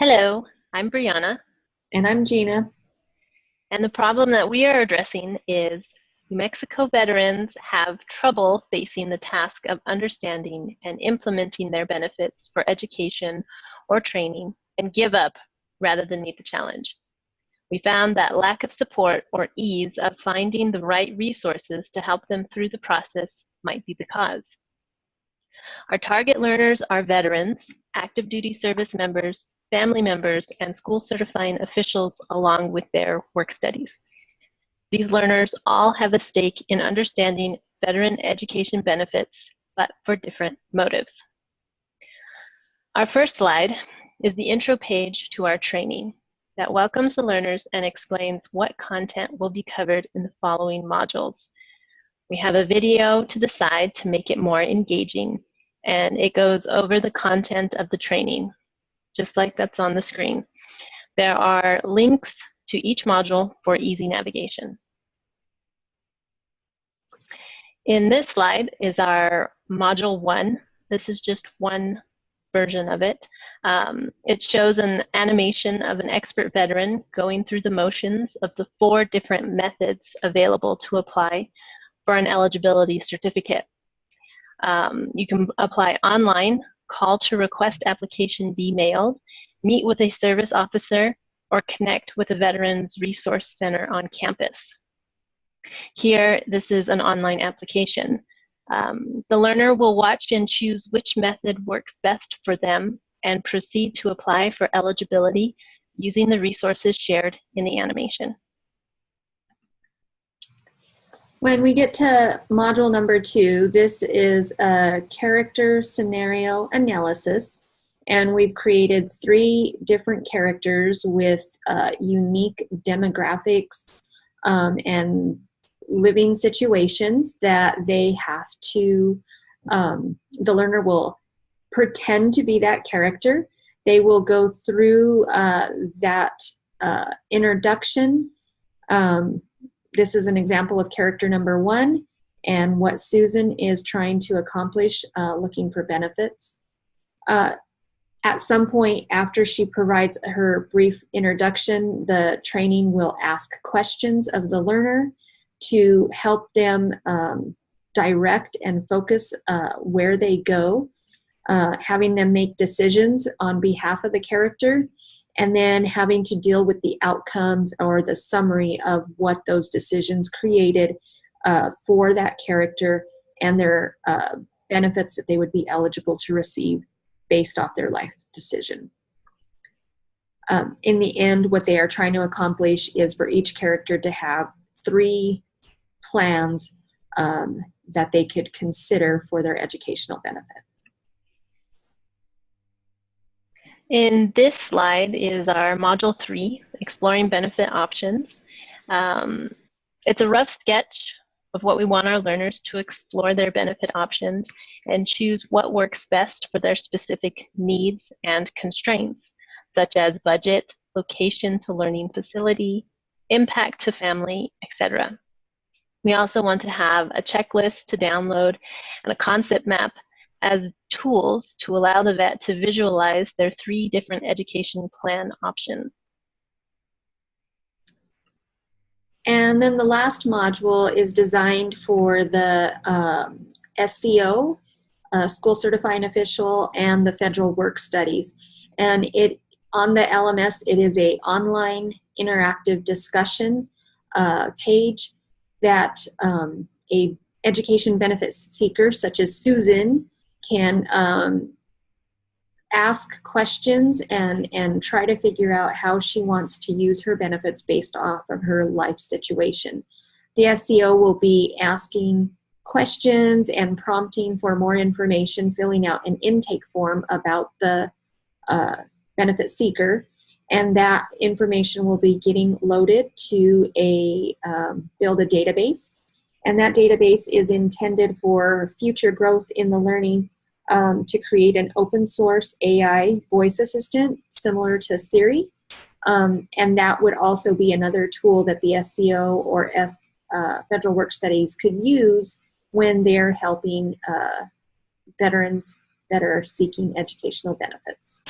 Hello, I'm Brianna, And I'm Gina. and the problem that we are addressing is New Mexico veterans have trouble facing the task of understanding and implementing their benefits for education or training and give up rather than meet the challenge. We found that lack of support or ease of finding the right resources to help them through the process might be the cause. Our target learners are veterans, active duty service members, family members, and school certifying officials along with their work studies. These learners all have a stake in understanding veteran education benefits, but for different motives. Our first slide is the intro page to our training that welcomes the learners and explains what content will be covered in the following modules. We have a video to the side to make it more engaging, and it goes over the content of the training, just like that's on the screen. There are links to each module for easy navigation. In this slide is our Module 1. This is just one version of it. It shows an animation of an expert veteran going through the motions of the 4 different methods available to apply for an eligibility certificate. You can apply online, call to request application be mailed, meet with a service officer, or connect with a Veterans Resource Center on campus. Here, this is an online application. The learner will watch and choose which method works best for them and proceed to apply for eligibility using the resources shared in the animation. When we get to module number 2, this is a character scenario analysis, and we've created 3 different characters with unique demographics and living situations that they have to, the learner will pretend to be that character. They will go through that introduction. This is an example of character number 1 and what Susan is trying to accomplish looking for benefits. At some point after she provides her brief introduction, the training will ask questions of the learner to help them direct and focus where they go, having them make decisions on behalf of the character, and then having to deal with the outcomes or the summary of what those decisions created for that character and their benefits that they would be eligible to receive based off their life decision. In the end, what they are trying to accomplish is for each character to have 3 plans that they could consider for their educational benefit. In this slide is our Module 3, Exploring Benefit Options. It's a rough sketch of what we want our learners to explore their benefit options and choose what works best for their specific needs and constraints, such as budget, location to learning facility, impact to family, etc. We also want to have a checklist to download and a concept map as tools to allow the vet to visualize their 3 different education plan options. And then the last module is designed for the SCO, School Certifying Official, and the Federal Work Studies. And on the LMS, it is an online interactive discussion page that a education benefit seeker such as Susan can ask questions and try to figure out how she wants to use her benefits based off of her life situation. The SCO will be asking questions and prompting for more information, filling out an intake form about the benefit seeker, and that information will be getting loaded to build a database. And that database is intended for future growth in the learning to create an open source AI voice assistant similar to Siri. And that would also be another tool that the SCO or Federal Work Studies could use when they're helping veterans that are seeking educational benefits.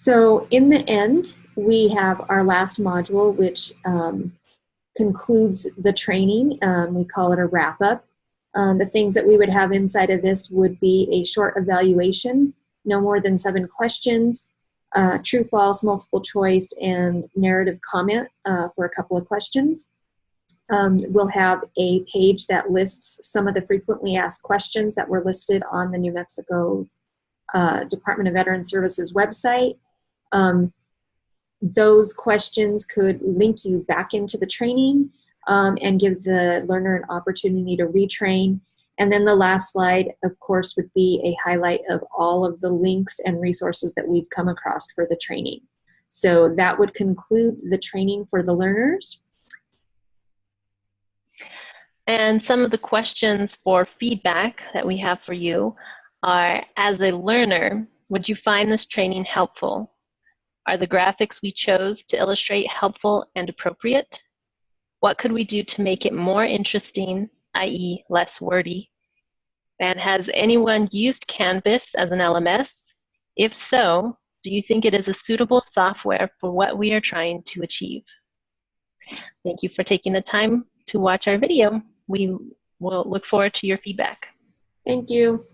So in the end, we have our last module, which concludes the training. We call it a wrap-up. The things that we would have inside of this would be a short evaluation, no more than 7 questions, true, false, multiple choice, and narrative comment for a couple of questions. We'll have a page that lists some of the frequently asked questions that were listed on the New Mexico Department of Veterans Services website. Those questions could link you back into the training and give the learner an opportunity to retrain. And then the last slide, of course, would be a highlight of all of the links and resources that we've come across for the training. So that would conclude the training for the learners. And some of the questions for feedback that we have for you are, as a learner, would you find this training helpful? Are the graphics we chose to illustrate helpful and appropriate? What could we do to make it more interesting, i.e. less wordy? And has anyone used Canvas as an LMS? If so, do you think it is a suitable software for what we are trying to achieve? Thank you for taking the time to watch our video. We will look forward to your feedback. Thank you.